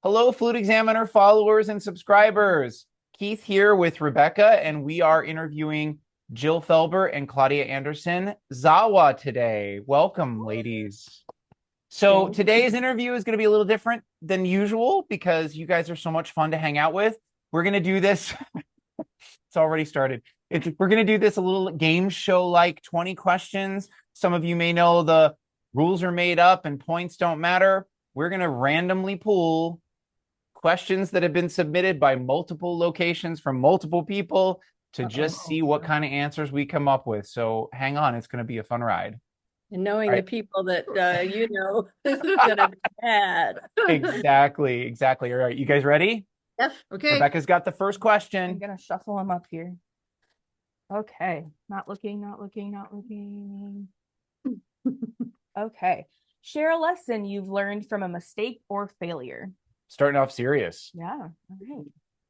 Hello, Flute Examiner followers and subscribers. Keith here with Rebecca, and we are interviewing Jill Felber and Claudia Anderson, ZAWA today. Welcome, ladies. So Thank today's interview is going to be a little different than usual because you guys are so much fun to hang out with. We're going to do this. It's already started. We're going to do this a little game show like 20 questions. Some of you may know the rules are made up and points don't matter. We're going to randomly pull questions that have been submitted by multiple locations from multiple people to just see what kind of answers we come up with. So hang on, it's going to be a fun ride. And knowing All the right. people that this is gonna be bad. Exactly. All right, you guys ready? Yes. Okay. Rebecca's got the first I'm question. gonna shuffle them up here. Okay. Not looking, not looking, not looking. Okay. Share a lesson you've learned from a mistake or failure. Starting off serious. Yeah. All right.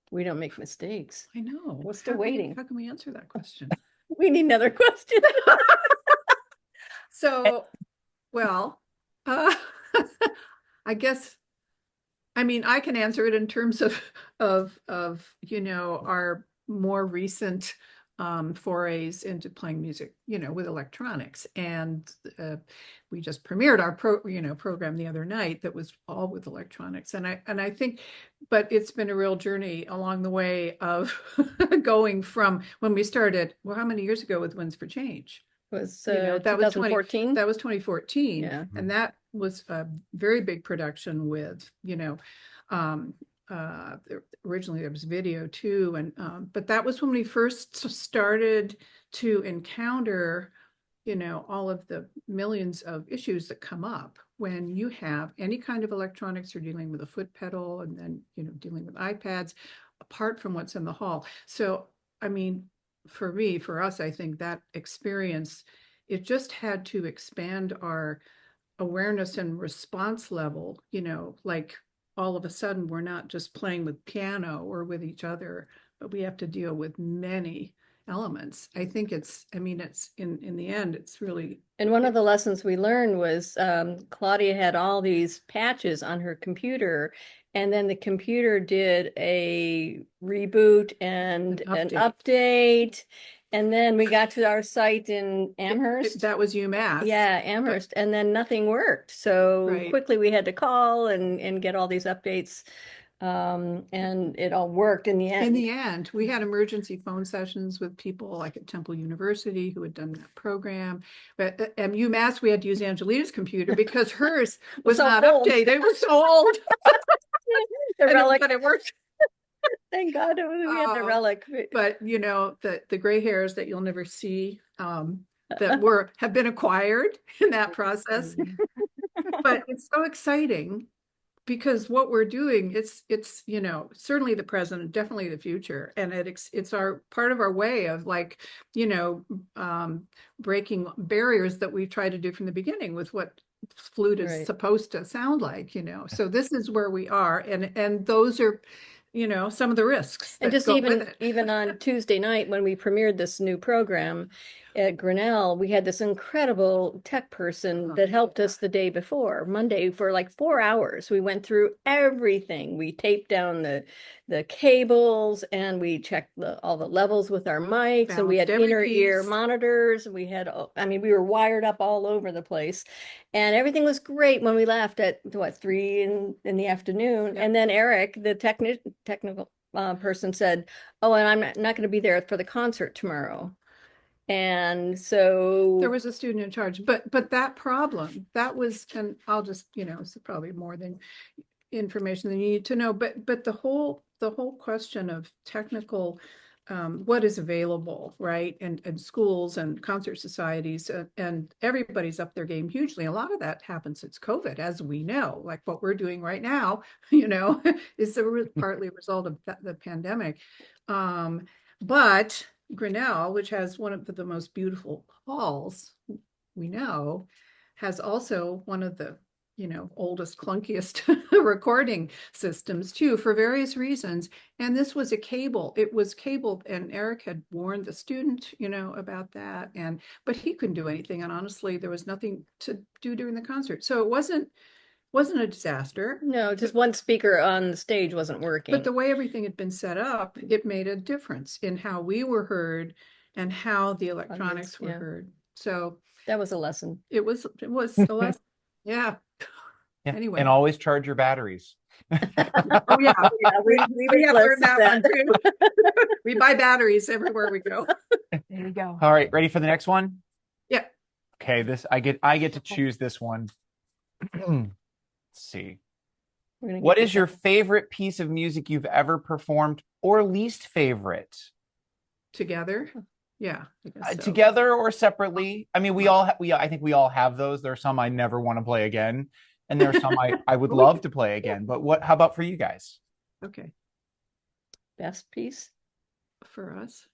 We don't make mistakes. I know. We're still How can we- waiting. How can we answer that question? We need another question. So, well, uh, I guess, I mean, I can answer it in terms of our more recent forays into playing music, with electronics. And we just premiered our program the other night that was all with electronics. And I think, but it's been a real journey along the way of going from when we started, well, how many years ago with Winds for Change? Was That was 2014? That was 2014. Yeah. And that was a very big production with, um, originally there was video too. And, but that was when we first started to encounter, all of the millions of issues that come up when you have any kind of electronics. You're dealing with a foot pedal and then, dealing with iPads apart from what's in the hall. So, I mean, for us, I think that experience, it just had to expand our awareness and response level, like all of a sudden we're not just playing with piano or with each other, but we have to deal with many elements. I think it's in the end, it's really. And one of the lessons we learned was Claudia had all these patches on her computer, and then the computer did a reboot and an update. And then we got to our site in Amherst. That was UMass. Yeah, Amherst. And then nothing worked. So quickly we had to call and get all these updates. And it all worked in the end. In the end, we had emergency phone sessions with people like at Temple University who had done that program. But at UMass, we had to use Angelita's computer because hers was not updated. It was so old. But it worked. Thank God we had the relic. But the gray hairs that you'll never see that have been acquired in that process. But it's so exciting because what we're doing, it's certainly the present and definitely the future, and it's our part of our way of breaking barriers that we've tried to do from the beginning with what flute is supposed to sound like. So this is where we are, and those are some of the risks. And just even on Tuesday night when we premiered this new program at Grinnell, we had this incredible tech person that helped us the day before, Monday, for like 4 hours. We went through everything. We taped down the cables and we checked all the levels with our mics, and we had inner ear monitors. We had, we were wired up all over the place, and everything was great when we left at 3 in the afternoon. Yep. And then Eric, the technical person, said, "Oh, and I'm not going to be there for the concert tomorrow." And so there was a student in charge, but that problem, that was, and I'll just, it's probably more than information than you need to know, but the whole question of technical, what is available, right? And schools and concert societies, and everybody's up their game hugely. A lot of that happens since COVID, as we know, like what we're doing right now, is partly a result of the pandemic. But Grinnell, which has one of the most beautiful halls we know, has also one of the oldest, clunkiest recording systems too, for various reasons. And this was a cable. It was cabled, and Eric had warned the student, about that. But he couldn't do anything. And honestly, there was nothing to do during the concert. So it wasn't wasn't a disaster. No, just one speaker on the stage wasn't But working. the way everything had been set up, it made a difference in how we were heard and how the electronics were yeah. heard. So That was a lesson. it was a lesson. Yeah. Yeah. Anyway. And always charge your batteries. Oh yeah. Yeah, we have learned that that. one too. We buy batteries everywhere we go. There you go. All right, ready for the next one? Yeah. Okay, I get to choose this one. Let's see. What is your favorite piece of music you've ever performed or least favorite? Together? Yeah. I guess so. Together or separately? I mean, I think we all have those. There are some I never want to play again, and there are some I would love to play again. But how about for you guys? Okay. Best piece? For us?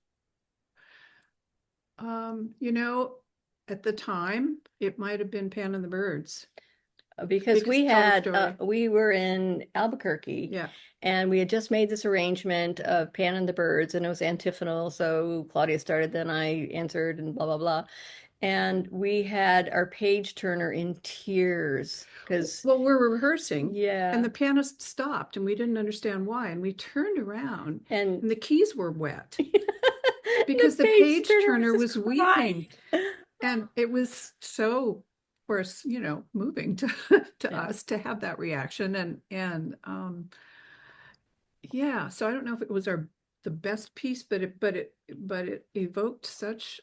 At the time, it might have been Pan and the Birds. Because we had, story. we were in Albuquerque. Yeah. And we had just made this arrangement of Pan and the Birds, and it was antiphonal. So Claudia started, then I answered, and blah, blah, blah. And we had our page turner in tears because, Well, we were rehearsing. yeah. And the pianist stopped and we didn't understand why. And we turned around And and the keys were wet because because the page turner was weeping. And it was so, of course, moving to us to have that reaction. And yeah, so I don't know if it was the best piece, but it evoked such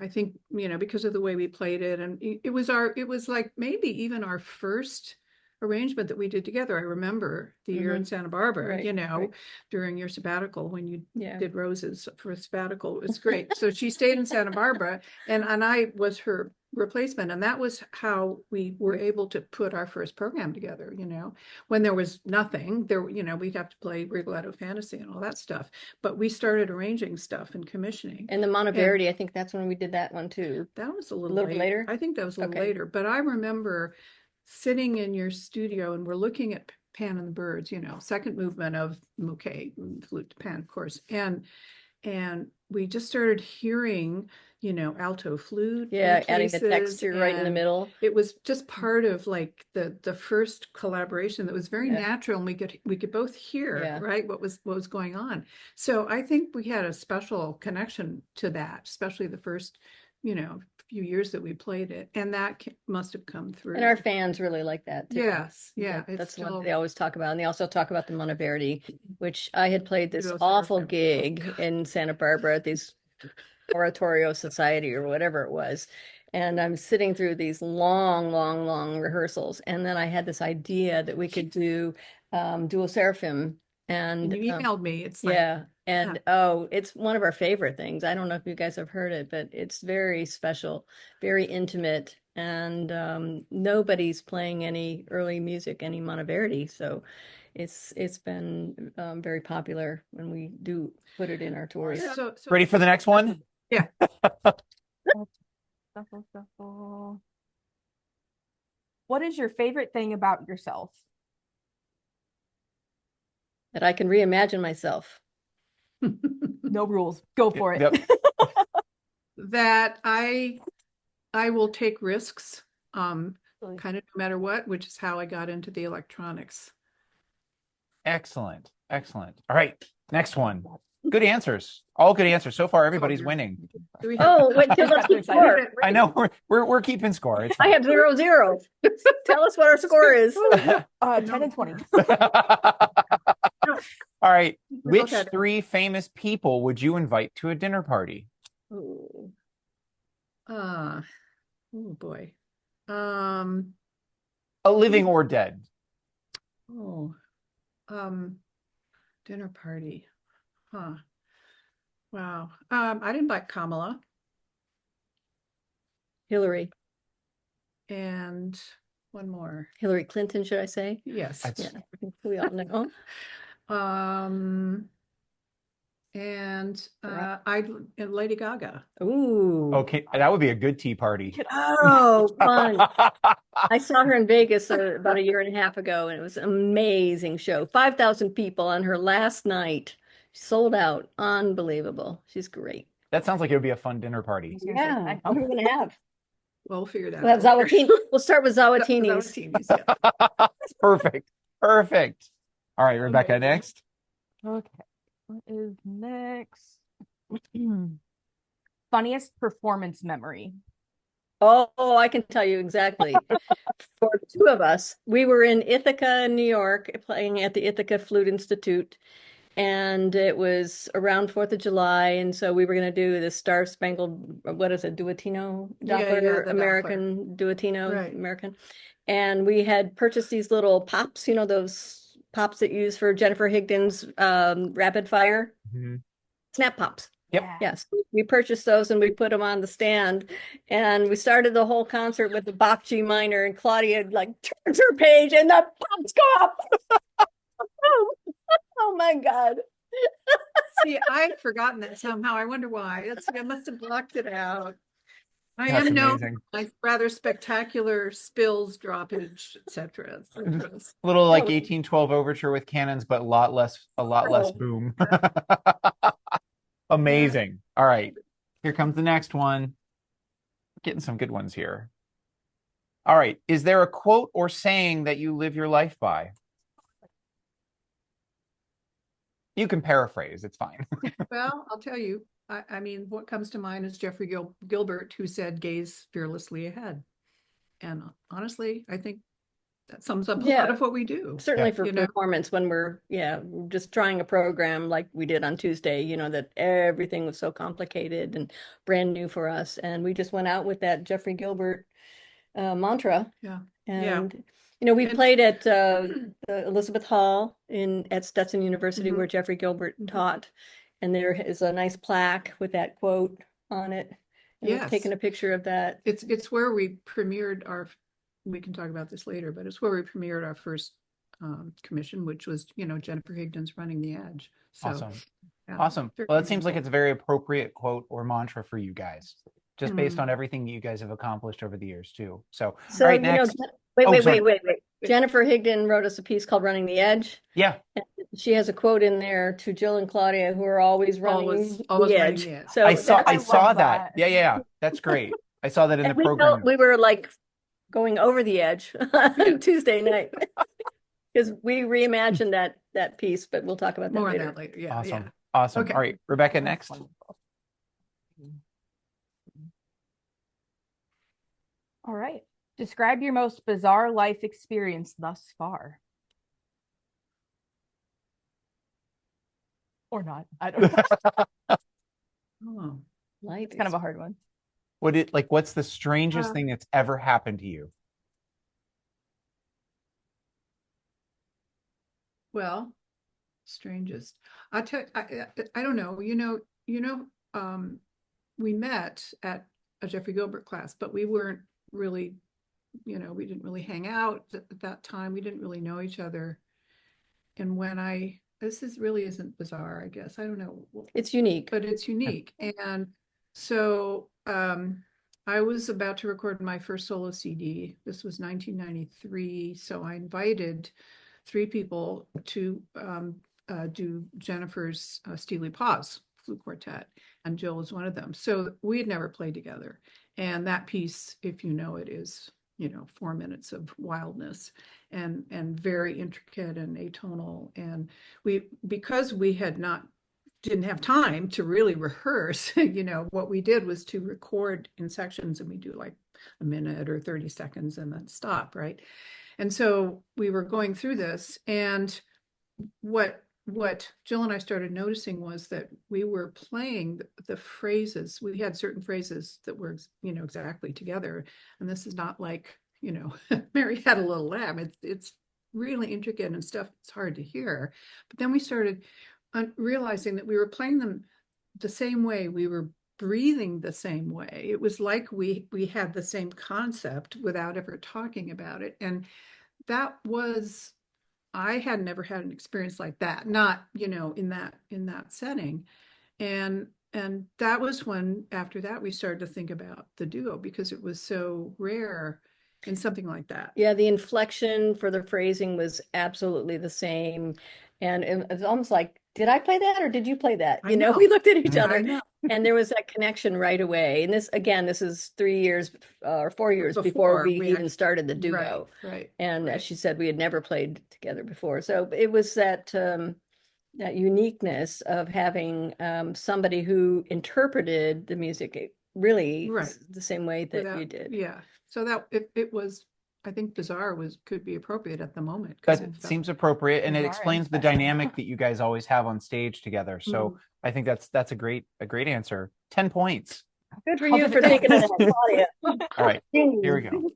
I think, because of the way we played it, and it was like maybe even our first arrangement that we did together. I remember the year in Santa Barbara, right. during your sabbatical when you Yeah. did Roses for a sabbatical. It was great. So she stayed in Santa Barbara and I was her replacement. And that was how we were able to put our first program together, when there was nothing there, we'd have to play Rigoletto Fantasy and all that stuff. But we started arranging stuff and commissioning. And the Monteverdi, I think that's when we did that one too. That was a little later. I think that was a little Okay. later. But I remember sitting in your studio and we're looking at Pan and the Birds, second movement of Mouquet, Flute to Pan, of course. And we just started hearing, alto flute. Yeah, adding the places, texture right in the and middle. It was just part of like the first collaboration that was very Yeah. natural, and we could both hear Yeah. right what was going on. So I think we had a special connection to that, especially the first few years that we played it, and that must have come through. And our fans really like that too. Yes, yeah, That's it's what they always talk about. And they also talk about the Monteverdi, which I had played this Kudos, awful Erica. gig in Santa Barbara at these Oratorio Society or whatever it was. And I'm sitting through these long rehearsals. And then I had this idea that we could do dual seraphim. And you emailed me. It's like, yeah. And oh, it's one of our favorite things. I don't know if you guys have heard it, but it's very special, very intimate. And nobody's playing any early music, any Monteverdi. So it's been very popular when we do put it in our tours. so Ready for the next one? Yeah. Shuffle. What is your favorite thing about yourself? That I can reimagine myself. No rules. Go for it. Yep. that I will take risks, kind of no matter what, which is how I got into the electronics. Excellent. All right, next one. Good answers. All good answers. So far, everybody's winning. Do we have- Oh, wait, let's keep score. I know we're keeping score. It's I have 0-0. Tell us what our score is. 10 and 20. All right. Which Okay. 3 famous people would you invite to a dinner party? Ooh. oh boy. A living or dead? Dinner party. Huh. Wow. I'd invite Kamala Hillary and one more. Hillary Clinton, should I say? Yes. That's- Yeah, I think we all know. And Lady Gaga. Ooh. Okay, that would be a good tea party. Oh, fun. I saw her in Vegas about a year and a half ago, and it was an amazing show. 5,000 people on her last night. Sold out. Unbelievable. She's great. That sounds like it would be a fun dinner party. Yeah. What are we going to have? We'll figure that We'll have out later. Zawatini. We'll start with Zawatinis. Zawatinis, yeah. That's perfect. Perfect. All right, Rebecca, Amazing. next. Okay. What is next? Funniest performance memory. Oh, I can tell you exactly. For the two of us, we were in Ithaca, New York, playing at the Ithaca Flute Institute, and it was around 4th of July, and so we were going to do the Star Spangled, what is it, Duettino, Yeah, Doppler, the American, Duettino, Right. American. And we had purchased these little pops, those pops that you use for Jennifer Higdon's rapid fire Mhm. snap pops. Yep. Yeah. Yes, we purchased those and we put them on the stand, and we started the whole concert with the Bach G minor, and Claudia like turns her page and the pops go up. Oh my God. See, I'd forgotten that somehow. I wonder why. I must have blocked it out. I That's am known amazing. for my rather spectacular spills, droppage, etc. Little like Yeah. 1812 overture with cannons, but a lot less boom. Amazing. All right. Here comes the next one. Getting some good ones here. All right. Is there a quote or saying that you live your life by? You can paraphrase. It's fine. Well, I'll tell you. I mean, what comes to mind is Jeffrey Gilbert, who said, "Gaze fearlessly ahead." And honestly, I think that sums up a Yeah. lot of what we do. Certainly Yeah. for performance when we're just trying a program like we did on Tuesday, that everything was so complicated and brand new for us. And we just went out with that Jeffrey Gilbert mantra. Yeah. And we played at the Elizabeth Hall at Stetson University Mhm. where Jeffrey Gilbert taught. And there is a nice plaque with that quote on it. And we've Yes. taken a picture of that. It's where we premiered we can talk about this later, but it's where we premiered our first commission, which was, Jennifer Higdon's Running the Edge. So, Awesome. yeah, Awesome. very Well, it seems like meaningful. it's a very appropriate quote or mantra for you guys, just based Mhm. on everything you guys have accomplished over the years too. So, So, all right, next. wait. Jennifer Higdon wrote us a piece called Running the Edge. Yeah. And she has a quote in there to Jill and Claudia, who are always running Always the running edge. the edge. So I saw love that. that. Yeah. That's great. I saw that in the and we program. felt we were like going over the edge on Yeah. Tuesday night because we reimagined that piece, but we'll talk about that More on later. that later. Yeah. Awesome. Yeah. Awesome. Okay. All right, Rebecca, That's next. wonderful. All right. Describe your most bizarre life experience thus far. Or not. I don't know. Oh. Life It's kind of a hard one. What's the strangest thing that's ever happened to you? Well, strangest. I don't know. We met at a Jeffrey Gilbert class, but we weren't really, we didn't really hang out at that time. We didn't really know each other. And this really isn't bizarre, I guess. I don't know. It's unique. But it's unique. And so I was about to record my first solo CD. This was 1993. So I invited 3 people to do Jennifer's Steely Paws flute quartet, and Jill was one of them. So we had never played together. And that piece, if you know it, is 4 minutes of wildness and very intricate and atonal. And because we didn't have time to really rehearse, what we did was to record in sections, and we do like a minute or 30 seconds and then stop, right? And so we were going through this, and what Jill and I started noticing was that we were playing the phrases. We had certain phrases that were, exactly together. And this is not like, Mary Had a Little Lamb. It's really intricate and stuff. It's hard to hear. But then we started realizing that we were playing them the same way. We were breathing the same way. It was like we had the same concept without ever talking about it. And I had never had an experience like that, not, in that setting. And that was when, after that, we started to think about the duo, because it was so rare in something like that. Yeah, the inflection for the phrasing was absolutely the same. And it was almost like, did I play that or did you play that? I know. We looked at each I other. know. And there was that connection right away. And this, again, this is 3 years or 4 years before we even started the duo. Right. And as she said, we had never played together before. So it was that uniqueness of having somebody who interpreted the music really the same way that you did. Yeah. So that it was, I think bizarre could be appropriate at the moment. That seems appropriate, and it explains the dynamic that you guys always have on stage together. So I think that's a great answer. 10 points. Good for you for thinking of that, Claudia. All right, here we go.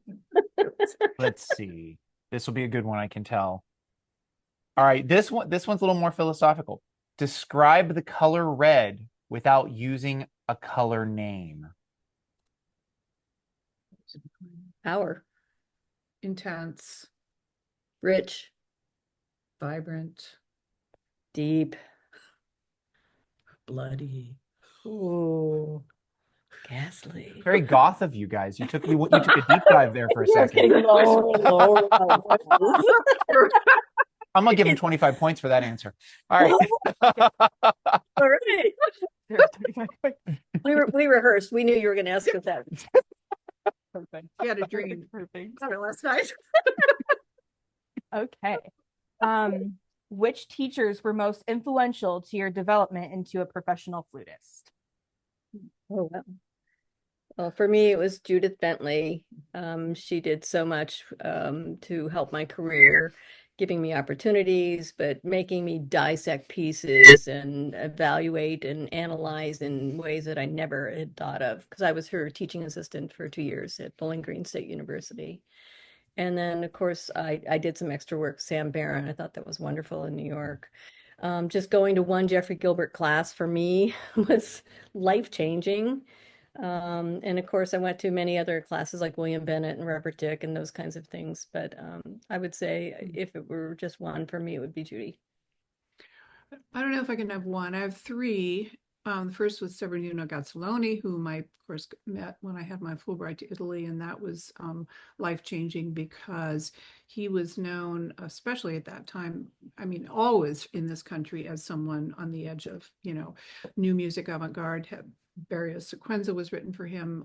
Let's see. This will be a good one, I can tell. All right, this one's a little more philosophical. Describe the color red without using a color name. Power. Intense. Rich. Vibrant. Deep. Bloody. Ooh. Ghastly. Very goth of you guys. You took a deep dive there for a second. I'm gonna give him 25 points for that answer. All right. All right. We rehearsed. We knew you were going to ask us that. Perfect. We had a dream. Perfect. Last night. Okay. Which teachers were most influential to your development into a professional flutist? Oh, well, for me, it was Judith Bentley. She did so much to help my career, giving me opportunities, but making me dissect pieces and evaluate and analyze in ways that I never had thought of, because I was her teaching assistant for 2 years at Bowling Green State University. And then, of course, I did some extra work, Sam Barron. I thought that was wonderful in New York. Just going to one Jeffrey Gilbert class for me was life-changing. And of course, I went to many other classes like William Bennett and Robert Dick and those kinds of things. But I would say if it were just one for me, it would be Judy. I don't know if I can have one. I have three. The first was Severino Gazzoloni, whom I, of course, met when I had my Fulbright to Italy, and that was life-changing because he was known, especially at that time, I mean, always in this country, as someone on the edge of, new music avant-garde. Barrio Sequenza was written for him.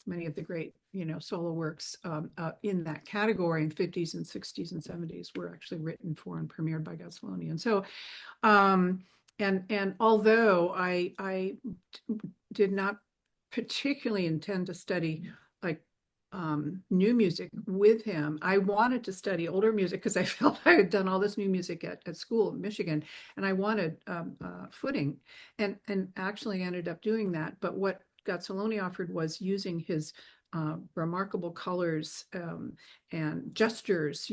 Many of the great, solo works in that category in 50s and 60s and 70s were actually written for and premiered by Gazzoloni. And so, and although I did not particularly intend to study like new music with him, I wanted to study older music because I felt I had done all this new music at school in Michigan, and I wanted footing, and actually ended up doing that. But what Gazzoloni offered was using his remarkable colors and gestures,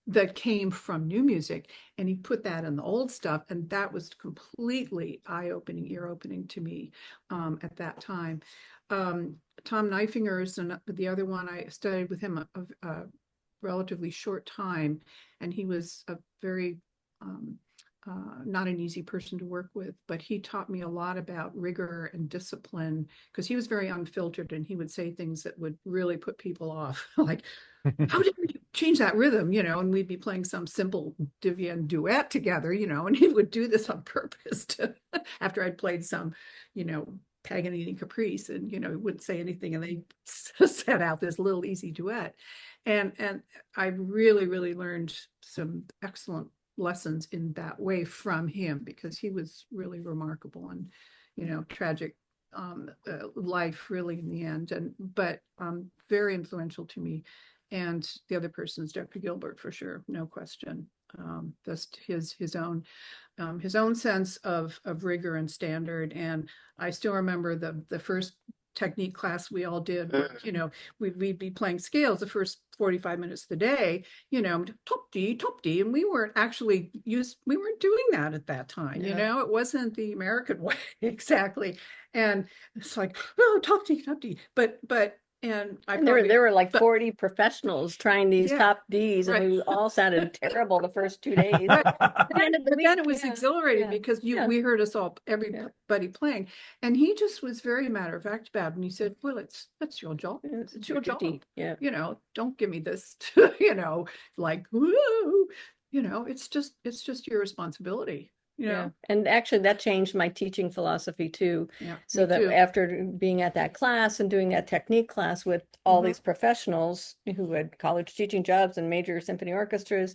that came from new music, and he put that in the old stuff, and that was completely eye-opening, ear-opening to me at that time. Tom Neifinger is the other one. I studied with him a relatively short time, and he was a very not an easy person to work with, but he taught me a lot about rigor and discipline, because he was very unfiltered, and he would say things that would really put people off, like, how did you change that rhythm, and we'd be playing some simple Divian duet together, and he would do this on purpose after I'd played some, Paganini Caprice, and he wouldn't say anything, and they set out this little easy duet, and I really learned some excellent lessons in that way from him, because he was really remarkable, and tragic life really in the end, but very influential to me. And the other person is Jeffrey Gilbert, for sure, no question. Just his own sense of rigor and standard. And I still remember the first technique class we all did, we'd be playing scales the first 45 minutes of the day, top D, and we weren't doing that at that time, it wasn't the American way exactly. And it's like, oh, top D, but there were like 40 professionals trying these top Ds, and we all sounded terrible the first 2 days. But then it was exhilarating because we heard everybody playing, and he just was very matter of fact about it. And he said, "Well, that's your job. It's your job. Don't give me this, like, woo, it's just your responsibility." you know? And actually that changed my teaching philosophy too. Yeah, So me that too. after being at that class and doing that technique class with all Mhm. these professionals who had college teaching jobs and major symphony orchestras,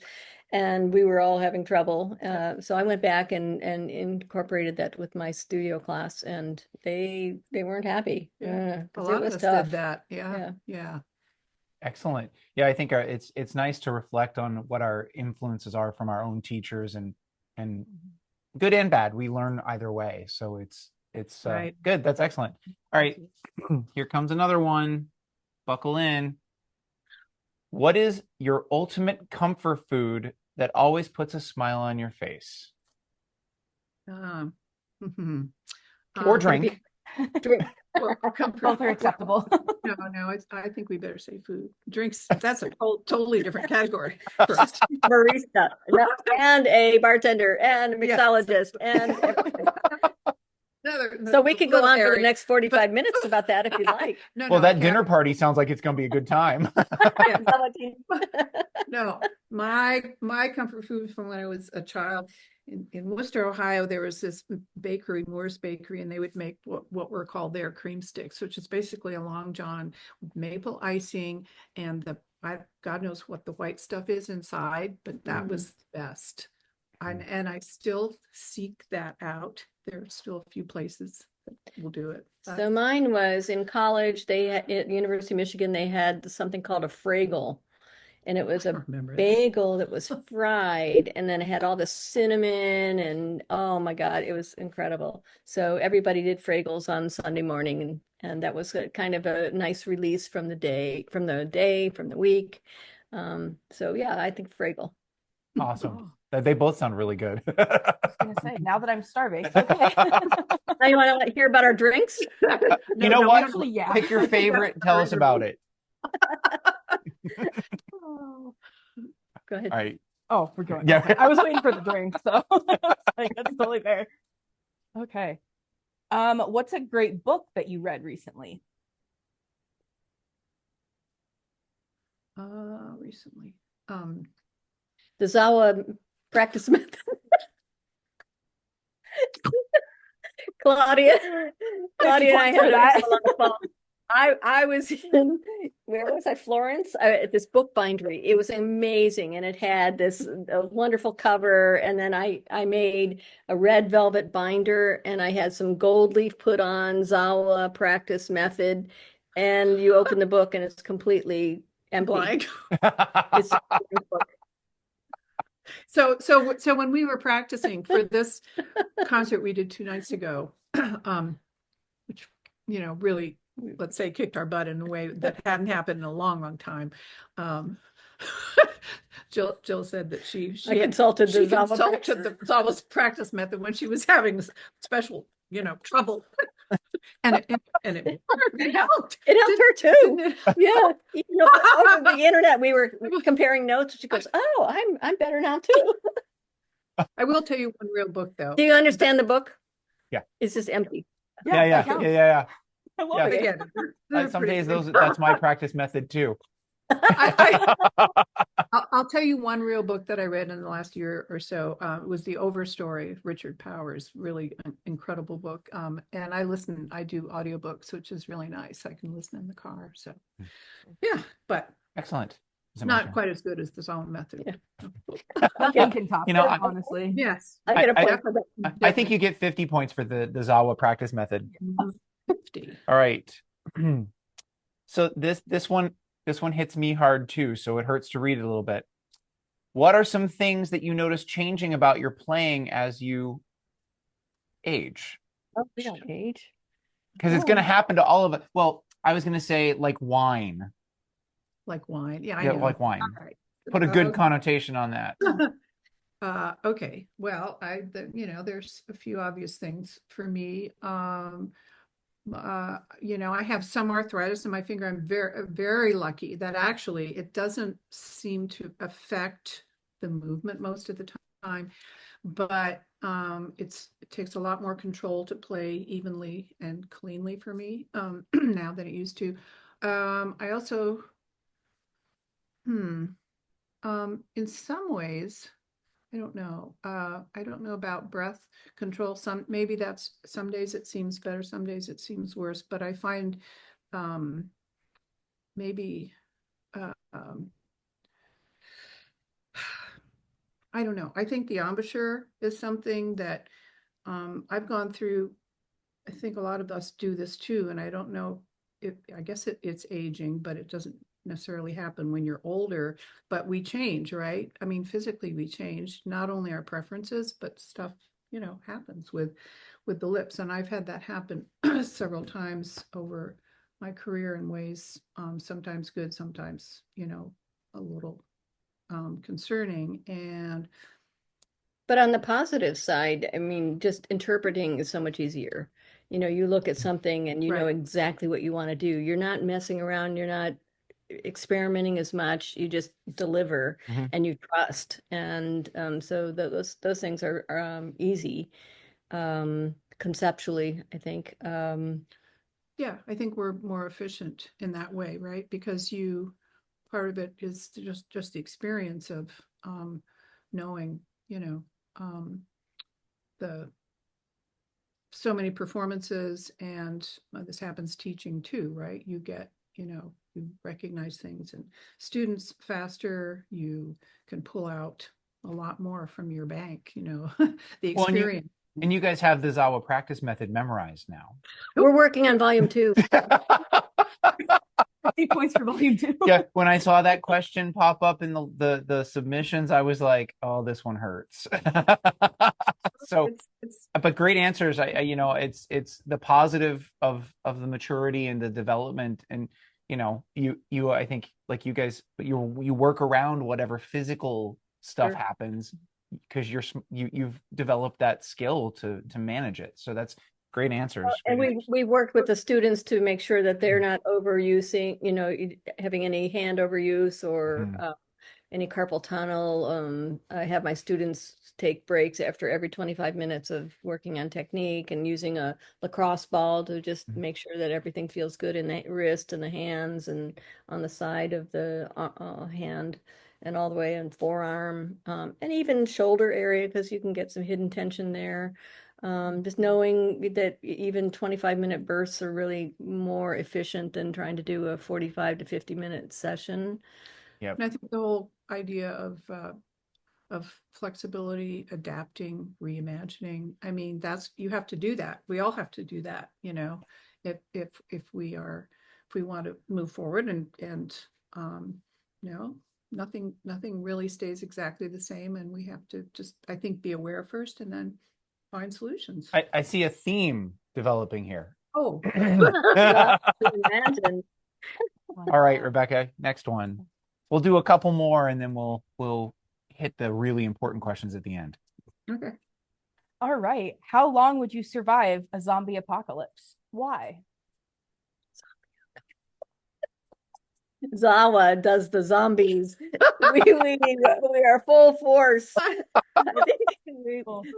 and we were all having trouble. So I went back and incorporated that with my studio class, and they weren't happy. Yeah. A 'Cause lot it of was us tough. did that. Yeah. Yeah. Yeah. Excellent. Yeah, I think it's nice to reflect on what our influences are from our own teachers, and good and bad. We learn either way. So it's Right. good. That's excellent. All right. Here comes another one. Buckle in. What is your ultimate comfort food that always puts a smile on your face? Mhm. Or Um, drink. Drink. well, comfort. Both are acceptable. No, I think we better say food. Drinks, that's a totally different category for us. Barista, and a bartender, and a Yes. mixologist, and everything. Another So we could go little on for the area, next 45 minutes about that if you'd like. No, Well, no, that dinner party sounds like it's going to be a good time. yeah, Somebody- no, my comfort food from when I was a child in Worcester, Ohio, there was this bakery, Moore's Bakery, and they would make what were called their cream sticks, which is basically a Long John with maple icing and God knows what the white stuff is inside, but that was the best. And I still seek that out. There are still a few places that will do it. So mine was in college, they had at University of Michigan, they had something called a Fraggle. And it was I a remember that. bagel that was fried, and then it had all the cinnamon, and oh my God, it was incredible. So everybody did Fraggles on Sunday morning, and that was kind of a nice release from the week. So yeah, I think Fraggle. Awesome. They both sound really good. I was gonna say, now that I'm starving. Okay. Now you want to hear about our drinks? You know what? actually, yeah. Pick your favorite. Tell us about it. Go ahead. All right. Oh, we're going. Yeah. Okay. I was waiting for the drink, so like, that's totally fair. Okay. What's a great book that you read recently? Recently. The ZAWA practice method. Claudia and I had a lot of fun. I was in, where was I? Florence, at this book bindery. It was amazing, and it had this wonderful cover. And then I made a red velvet binder, and I had some gold leaf put on ZAWA practice method. And you open the book, and it's completely empty. Blank. It's a book. So when we were practicing for this concert we did 2 nights ago, which really, let's say, kicked our butt in a way that hadn't happened in a long, long time. Jill said that she consulted the ZAWA's practice method when she was having special trouble, and it helped. It helped her too. Yeah, over the internet we were comparing notes. She goes, "Oh, I'm better now too." I will tell you one real book though. Do you understand the book? Yeah, it's just empty. Yeah. I love it. Yeah, some days that's my practice method too. I'll tell you one real book that I read in the last year or so. It was The Overstory, Richard Powers, really an incredible book. And I do audiobooks, which is really nice. I can listen in the car. So yeah, but excellent. Not quite as good as the ZAWA method. Nothing can top it, honestly. Yes. I get a point for that. I think you get 50 points for the ZAWA practice method. 50. All right. So this one hits me hard too, so it hurts to read it a little bit. What are some things that you notice changing about your playing as you age? Oh, we don't age. Because it's going to happen to all of us. Well, I was going to say like wine. Like wine. Yeah, I Yeah, know. like wine. Right. Put a good connotation on that. Okay. Well, there's a few obvious things for me. I have some arthritis in my finger. I'm very, very lucky that actually it doesn't seem to affect the movement most of the time, but it takes a lot more control to play evenly and cleanly for me now than it used to. I also, in some ways, I don't know. I don't know about breath control. Some days it seems better, some days it seems worse, but I find maybe I don't know. I think the embouchure is something that I've gone through. I think a lot of us do this too, and I don't know if I guess it's aging, but it doesn't necessarily happen when you're older. But we change, right? I mean, physically we change, not only our preferences, but stuff, happens with the lips. And I've had that happen several times over my career in ways sometimes good, sometimes, a little concerning. But on the positive side, I mean, just interpreting is so much easier. You look at something and you know Right. exactly what you want to do. You're not messing around, you're not experimenting as much. You just deliver Mhm. and you trust. And so those things are easy conceptually, I think. Yeah, I think we're more efficient in that way, right? Because part of it is just the experience of knowing, um, the so many performances, and this happens teaching too, right? You recognize things and students faster, you can pull out a lot more from your bank, the Well, experience. and you guys have the ZAWA practice method memorized now. We're working on volume 2. 50 points for volume 2. Yeah, when I saw that question pop up in the submissions, I was like, "Oh, this one hurts." So, It's but great answers. It's the positive of the maturity and the development, and you I think like you guys, you work around whatever physical stuff Sure. happens because you've developed that skill to manage it. So that's great answers. And Great answers. we worked with the students to make sure that they're not overusing, having any hand overuse or Mhm. any carpal tunnel. I have my students take breaks after every 25 minutes of working on technique and using a lacrosse ball to just make sure that everything feels good in the wrist and the hands and on the side of the hand and all the way in forearm and even shoulder area because you can get some hidden tension there. Just knowing that even 25-minute bursts are really more efficient than trying to do a 45 to 50-minute session. Yep. And I think the whole idea of flexibility, adapting, reimagining. I mean, you have to do that. We all have to do that, if we want to move forward and nothing really stays exactly the same, and we have to just, I think, be aware first and then find solutions. I see a theme developing here. Oh, Well, imagine. All right, Rebecca, next one. We'll do a couple more and then we'll hit the really important questions at the end. okay. All right. How long would you survive a zombie apocalypse? Why? ZAWA does the zombies. We are full force. I think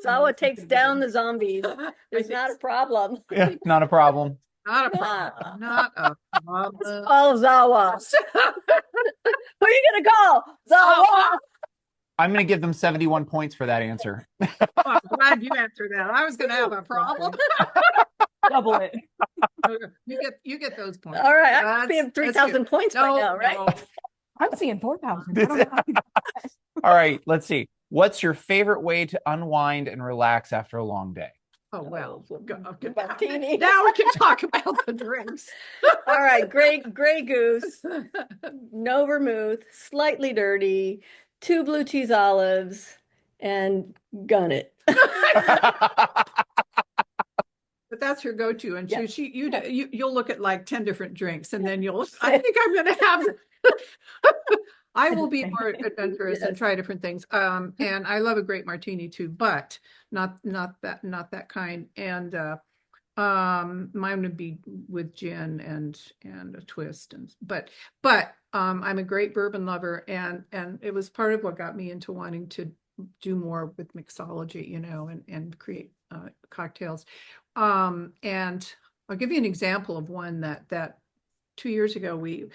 ZAWA takes down the zombies. There's not a problem. Yeah, not a problem. Not a problem. Not a problem. Oh, ZAWA. Who are you gonna call? ZAWA. I'm going to give them 71 points for that answer. Oh, I'm glad you answered that. I was going to have a problem. Double it. You get those points. All right, I'm That's- seeing that's 3,000 good. points by now, right? No. I'm seeing 4,000. I don't know how you do that. All right, let's see. What's your favorite way to unwind and relax after a long day? Oh, well. Okay. Martini. Now we can talk about the drinks. All right, Grey Goose, no vermouth, slightly dirty, 2 blue cheese olives, and gun it. But that's her go-to, and Yeah. you'll look at like 10 different drinks, and then I think I'm going to have. I will be more adventurous and Yes. try different things. And I love a great martini too, but not that kind. And mine would be with gin and a twist, but I'm a great bourbon lover, and it was part of what got me into wanting to do more with mixology, and create cocktails. And I'll give you an example of one that 2 years ago, we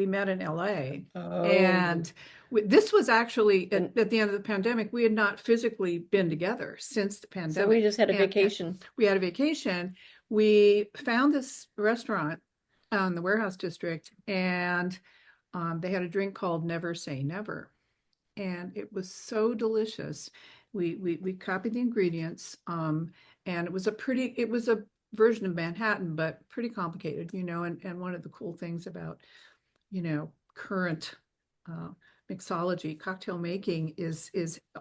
met in LA, Oh. and this was actually at the end of the pandemic. We had not physically been together since the pandemic. So we just had a And vacation. we had a vacation. We found this restaurant in the Warehouse District, and they had a drink called Never Say Never, and it was so delicious. We copied the ingredients, and it was a version of Manhattan, but pretty complicated, and one of the cool things about, current mixology, cocktail making is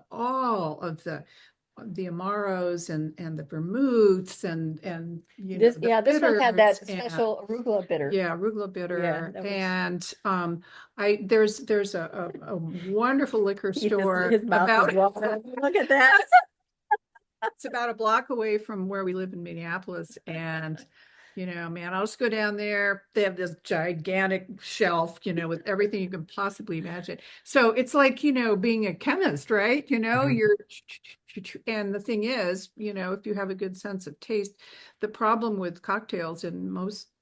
all of the amaros and the vermouths and This one had that bitters special arugula bitter. yeah, arugula bitter. that was- And there's a wonderful liquor store His mouth is about watering. Look at that. it's about a block away from where we live in Minneapolis. And man, I'll just go down there. They have this gigantic shelf, with everything you can possibly imagine. So it's like, being a chemist, right? You're, and the thing is, if you have a good sense of taste, the problem with cocktails in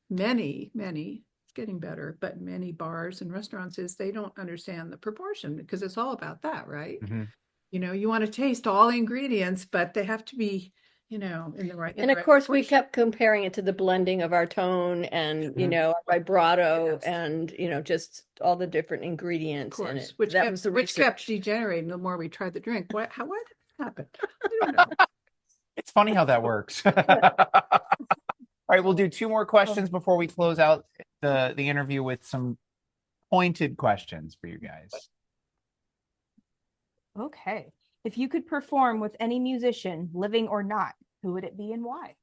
many, it's getting better, but many bars and restaurants is they don't understand the proportion, because it's all about that, right? Mm-hmm. You want to taste all the ingredients, but they have to be, in the right. And of course, we kept comparing it to the blending of our tone and, our vibrato, Yes. and, just all the different ingredients in it. Which That was the kept research. degenerating the more we tried the drink. Why did it happen? I don't know. It's funny how that works. All right, we'll do 2 more questions before we close out the interview with some pointed questions for you guys. Okay. If you could perform with any musician, living or not, who would it be and why?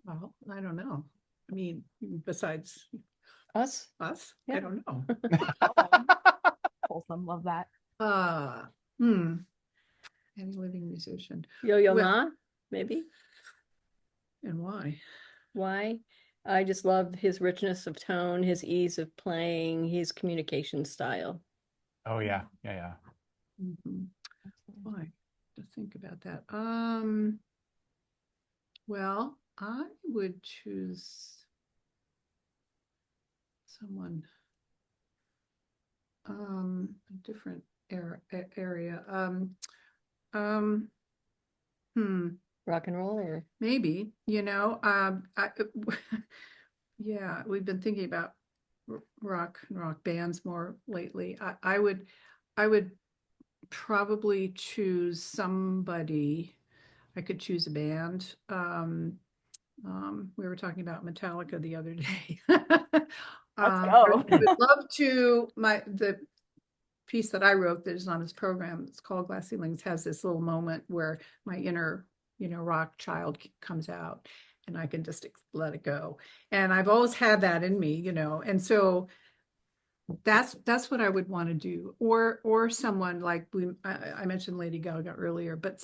Well, I don't know. I mean, besides Us? us, Yeah. I don't know. Wholesome, love that. Any living musician. Yo-Yo Well- Ma, maybe? And why? Why? I just love his richness of tone, his ease of playing, his communication style. Oh yeah. Mhm. Why? To think about that. Well, I would choose someone a different area. Rock and roll, or Maybe, yeah, we've been thinking about rock bands more lately. I would probably choose somebody. I could choose a band. We were talking about Metallica the other day. Let's go. I would love to. The piece that I wrote that is on this program, it's called Glass Ceilings, has this little moment where my inner, rock child comes out, and I can just let it go. And I've always had that in me, and so that's what I would want to do. Or someone like I mentioned Lady Gaga earlier, but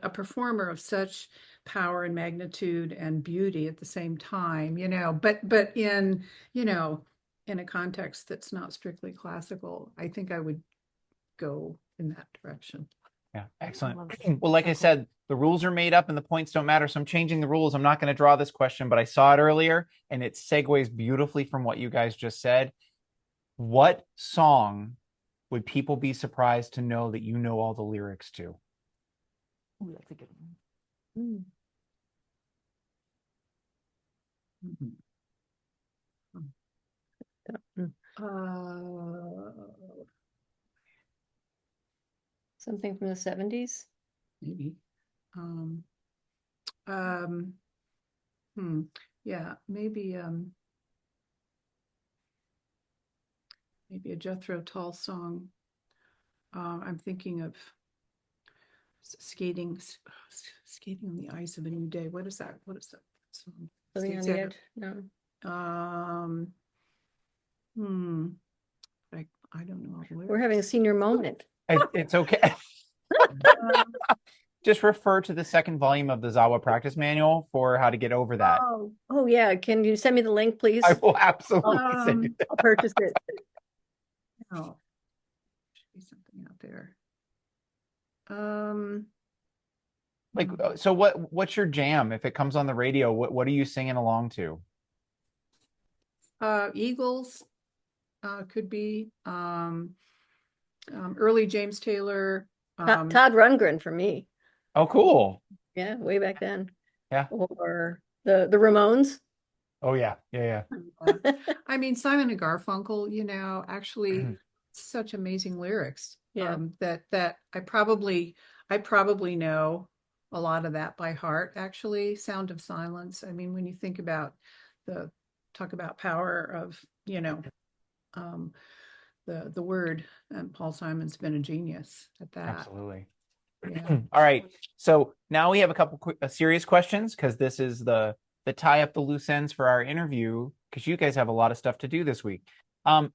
a performer of such power and magnitude and beauty at the same time, but in, in a context that's not strictly classical. I think I would go in that direction. Yeah, excellent. love it. Well, like I said, the rules are made up and the points don't matter. So I'm changing the rules. I'm not going to draw this question, but I saw it earlier and it segues beautifully from what you guys just said. What song would people be surprised to know that you know all the lyrics to? Ooh, that's a good one. something from the 70s? Maybe. Yeah, maybe maybe a Jethro Tull song. I'm thinking of skating on the ice of a new day. What is that song? Living on Steve the Sager. Edge? No. I don't know all the We're having a lyrics. senior moment. It's okay. Just refer to the 2nd volume of the ZAWA practice manual for how to get over that. Oh yeah. Can you send me the link, please? I will absolutely send you that. I'll purchase it. Oh, should be something out there. Like, so what's your jam? If it comes on the radio, what are you singing along to? Eagles could be early James Taylor. Todd Rundgren for me. Oh, cool. Yeah, way back then. Yeah. Or the Ramones. Oh, yeah. Yeah, I mean, Simon and Garfunkel, actually yeah. such amazing lyrics. Yeah. That I probably know a lot of that by heart, actually. Sound of Silence. I mean, when you think about talk about power of, the word, and Paul Simon's been a genius at that. Absolutely. Yeah. All right. So now we have a couple serious questions, because this is the tie up the loose ends for our interview, because you guys have a lot of stuff to do this week. So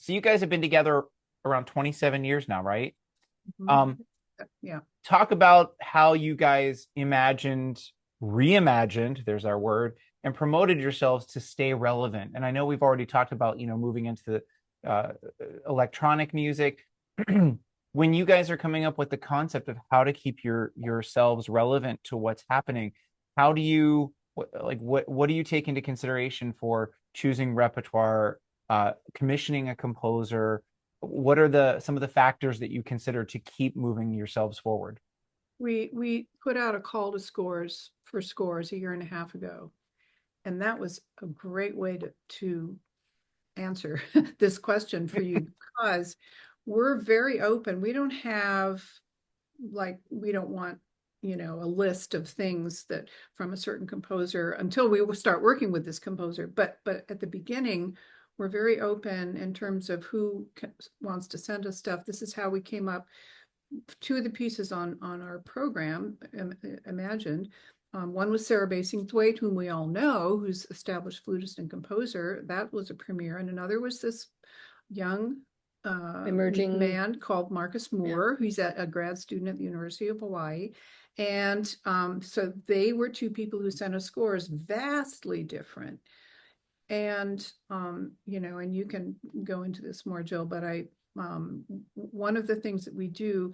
you guys have been together around 27 years now, right? Yeah. Talk about how you guys reimagined, there's our word, and promoted yourselves to stay relevant. And I know we've already talked about, moving into the electronic music. When you guys are coming up with the concept of how to keep yourselves relevant to what's happening, how do you what do you take into consideration for choosing repertoire, commissioning a composer? What are some of the factors that you consider to keep moving yourselves forward? We put out a call to scores for scores a year and a half ago, and that was a great way to answer this question for you, because we're very open. We don't have, we don't want, a list of things that from a certain composer until we will start working with this composer. But at the beginning, we're very open in terms of who wants to send us stuff. This is how we came up. Two of the pieces on our program, Imagined. One was Sarah Basingthwaite, whom we all know, who's established flutist and composer. That was a premiere. And another was this young emerging man called Marcus Moore, who's a grad student at the University of Hawaii. And so they were two people who sent us scores vastly different. And, and you can go into this more, Jill, but one of the things that we do,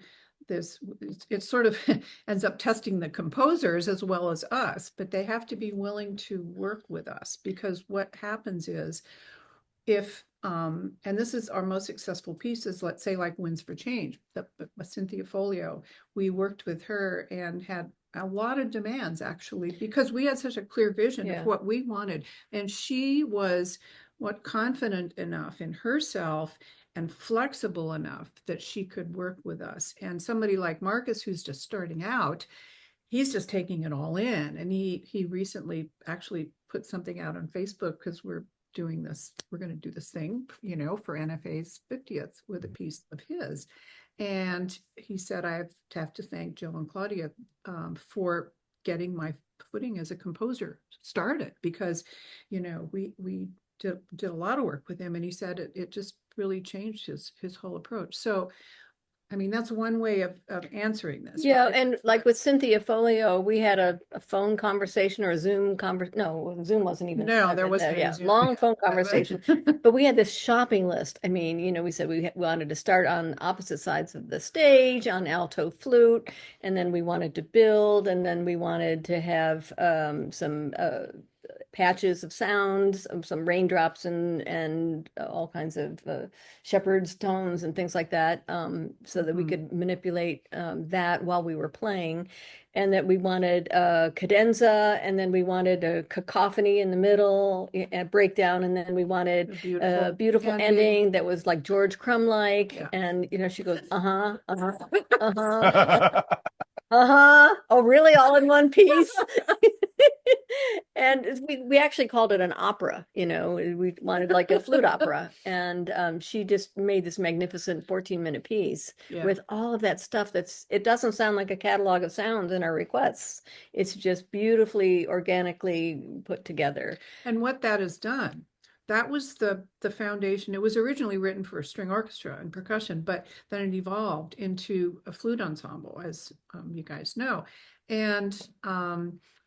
it sort of ends up testing the composers as well as us, but they have to be willing to work with us, because what happens is, if and this is our most successful pieces, let's say like Winds for Change, Cynthia Folio, we worked with her and had a lot of demands, actually, because we had such a clear vision of what we wanted, and she was confident enough in herself and flexible enough that she could work with us. And somebody like Marcus, who's just starting out, he's just taking it all in. And he recently actually put something out on Facebook, because we're going to do this thing, for NFA's 50th with a piece of his. And he said, I have to thank Jill and Claudia for getting my footing as a composer started, because, we did a lot of work with him, and he said it just really changed his whole approach. So, I mean, that's one way of answering this. Yeah, and like with Cynthia Folio, we had a phone conversation or a Zoom no, Zoom wasn't even. No, there wasn't. Yeah, long phone conversation. But we had this shopping list. I mean, we said we wanted to start on opposite sides of the stage on alto flute, and then we wanted to build, and then we wanted to have some patches of sounds, some raindrops and all kinds of shepherd's tones and things like that, so that we could manipulate that while we were playing. And that we wanted cadenza, and then we wanted a cacophony in the middle, a breakdown, and then we wanted a beautiful ending that was like George Crumb-like. Yeah. And she goes, oh, really? All in one piece? And we actually called it an opera, we wanted like a flute opera. And she just made this magnificent 14-minute piece with all of that stuff. It doesn't sound like a catalog of sounds in our requests. It's just beautifully, organically put together. And what that has done, that was the foundation. It was originally written for a string orchestra and percussion, but then it evolved into a flute ensemble, as you guys know. And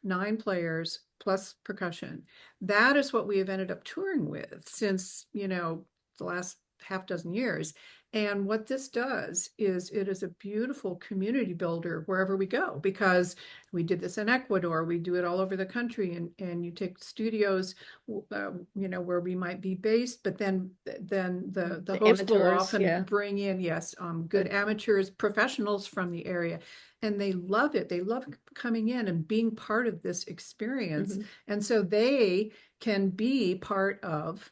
9 players plus percussion. That is what we have ended up touring with since, the last half dozen years. And what this does is it is a beautiful community builder wherever we go, because we did this in Ecuador, we do it all over the country, and you take studios, where we might be based, but then the host will amateurs, often yeah. bring in, good amateurs, professionals from the area, and they love it. They love coming in and being part of this experience. Mhm. And so they can be part of,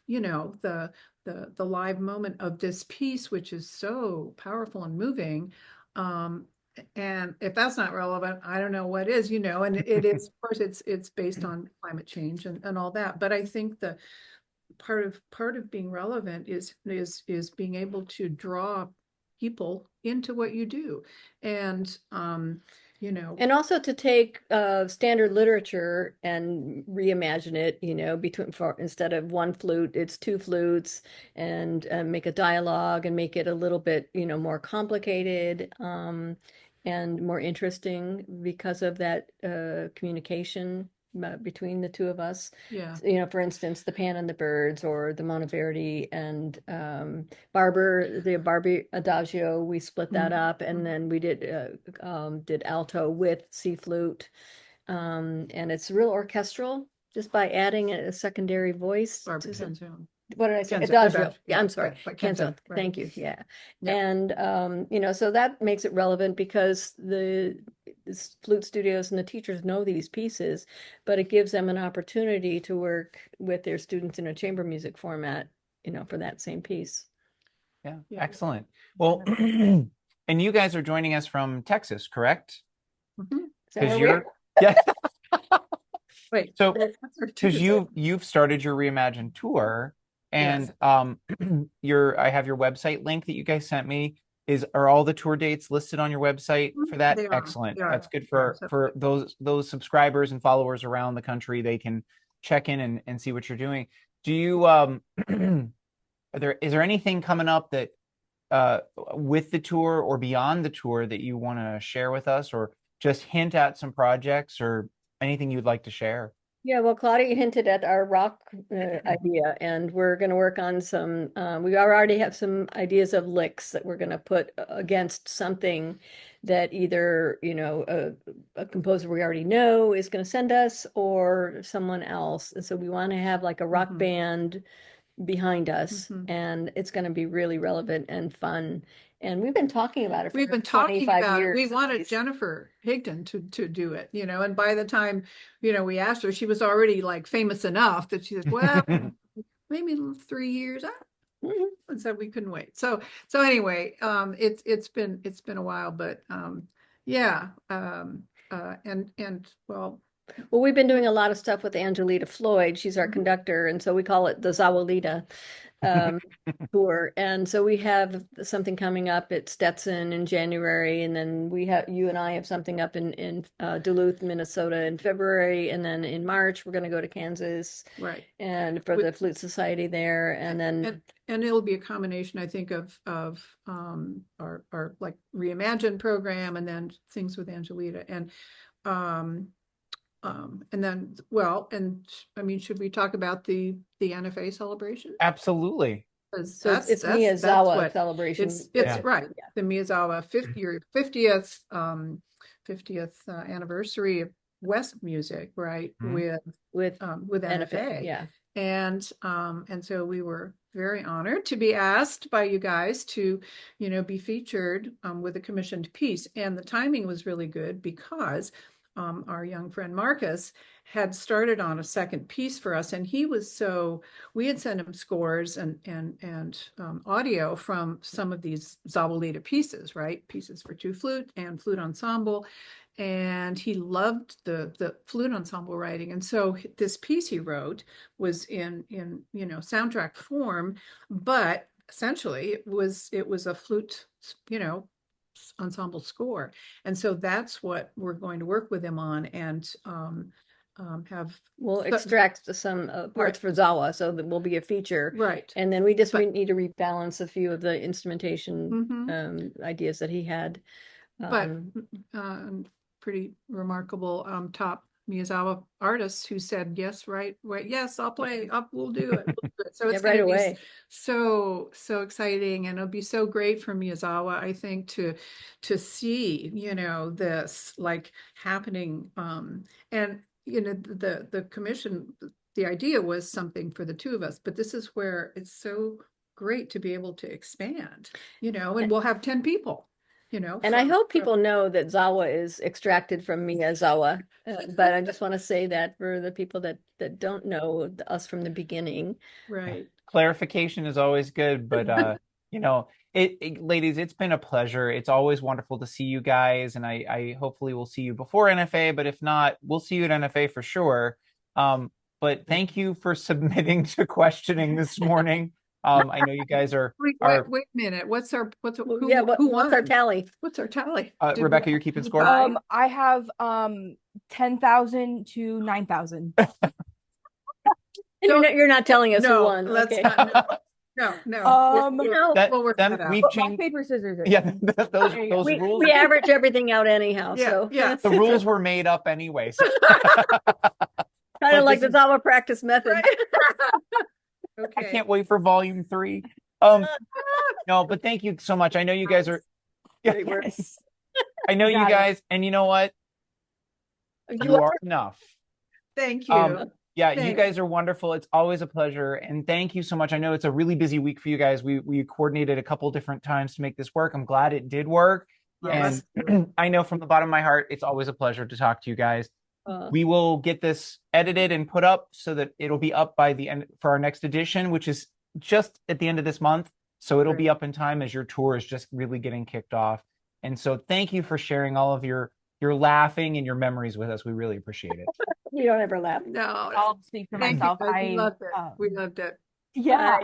the live moment of this piece, which is so powerful and moving. And if that's not relevant, I don't know what is, and it is, of course, it's based on climate change and all that. But I think the part of being relevant is being able to draw people into what you do. And And also to take standard literature and reimagine it, instead of one flute, it's two flutes, and make a dialogue and make it a little bit, more complicated, and more interesting because of that communication between the two of us. yeah. For instance, the Pan and the Birds, or the Monteverdi and the Barbie Adagio, we split that up, and then we did alto with C flute, and it's real orchestral just by adding a secondary voice Barbara to some. Canzone. What did I say? Canzone, Adagio. Adagio, Yeah, I'm sorry. but Canzone. Canzone, right. Thank you. Yeah. Yeah. And so that makes it relevant because the flute studios and the teachers know these pieces, but it gives them an opportunity to work with their students in a chamber music format, for that same piece. Yeah, Yeah. excellent. Well, and you guys are joining us from Texas, correct? Mhm. Is that Because where we you're are? yeah. Wait, So that's our because Tuesday. you've started your Reimagined tour, and I have your website link that you guys sent me. Are all the tour dates listed on your website for that? They are. Excellent. They are. That's good They are. for those subscribers and followers around the country. They can check in and see what you're doing. Do you is there anything coming up that with the tour or beyond the tour that you want to share with us, or just hint at some projects or anything you'd like to share? Yeah, well, Claudia hinted at our rock idea, and we're going to work on some. We already have some ideas of licks that we're going to put against something that either, a composer we already know is going to send us, or someone else. And so we want to have like a rock band behind us, and it's going to be really relevant and fun. And we've been talking about it for We've been talking 25 about it. years. We wanted Jennifer Higdon to do it, and by the time, we asked her, she was already like famous enough that she said, well, maybe 3 years. And said we couldn't wait. So anyway, it's been a while, but yeah. And well, Well, we've been doing a lot of stuff with Angelita Floyd. She's our conductor, and so we call it the ZAWA tour. And so we have something coming up at Stetson in January, and then you and I have something up in Duluth, Minnesota in February, and then in March we're going to go to Kansas, right. and for the Flute Society there, and then and it'll be a combination, I think, of our like Reimagined program, and then things with Angelita, and then, and I mean, should we talk about the NFA celebration? Absolutely. So it's Miyazawa celebration. It's right. Yeah. The Miyazawa 50th anniversary of West Music, right? With NFA. Yeah. And so we were very honored to be asked by you guys to, be featured with a commissioned piece. And the timing was really good because our young friend Marcus had started on a second piece for us, and we had sent him scores and audio from some of these Zawalita pieces, right? Pieces for two flute and flute ensemble. And he loved the flute ensemble writing. And so this piece he wrote was in soundtrack form, but essentially it was a flute, ensemble score. And so that's what we're going to work with him on, and we'll extract some parts for ZAWA, so that will be a feature. Right. And then we need to rebalance a few of the instrumentation ideas that he had. But pretty remarkable top Miyazawa artists who said, yes, right, yes, I'll play, we'll do it. We'll do it. So it's right gonna be away. so exciting, and it'll be so great for Miyazawa, I think, to see, this like happening. And the commission, the idea was something for the two of us, but this is where it's so great to be able to expand, and we'll have 10 people. And I hope people know that ZAWA is extracted from Miyazawa, but I just want to say that for the people that don't know us from the beginning. Right. Clarification is always good, but ladies, it's been a pleasure. It's always wonderful to see you guys, and I hopefully will see you before NFA, but if not, we'll see you at NFA for sure. But thank you for submitting to questioning this morning. I know you guys are Wait a minute. What's our What's our won? tally? What's our tally? Rebecca, you're keeping score? I have 10,000 to 9,000. You're not telling us who won. Let's Okay. not. No. We'll work that out. We've Rock, changed. paper, scissors. Yeah, those rules. We average everything out anyhow. So Yeah. The rules were made up anyway. So. Kind of like the ZAWA practice method. Right. Okay. I can't wait for volume 3. No, but thank you so much. I know you guys are. Great work. Yes. I know you guys, and you know what? You are enough. Thank you. Yeah, Thanks. you guys are wonderful. It's always a pleasure, and thank you so much. I know it's a really busy week for you guys. We coordinated a couple different times to make this work. I'm glad it did work. Yes. And I know from the bottom of my heart, it's always a pleasure to talk to you guys. We will get this edited and put up so that it'll be up by the end for our next edition, which is just at the end of this month. So it'll be up in time as your tour is just really getting kicked off. And so thank you for sharing all of your laughing and your memories with us. We really appreciate it. You don't ever laugh. No. I'll speak for Thank myself. you. We loved it. We loved it. Yeah,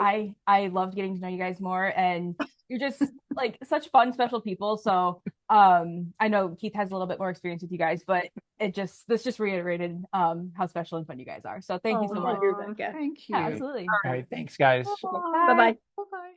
I loved getting to know you guys more, and you're just like such fun, special people. So I know Keith has a little bit more experience with you guys, but this just reiterated how special and fun you guys are. So thank you so much. Thank you. Yeah, absolutely. All right, thanks guys. Bye-bye. Bye-bye.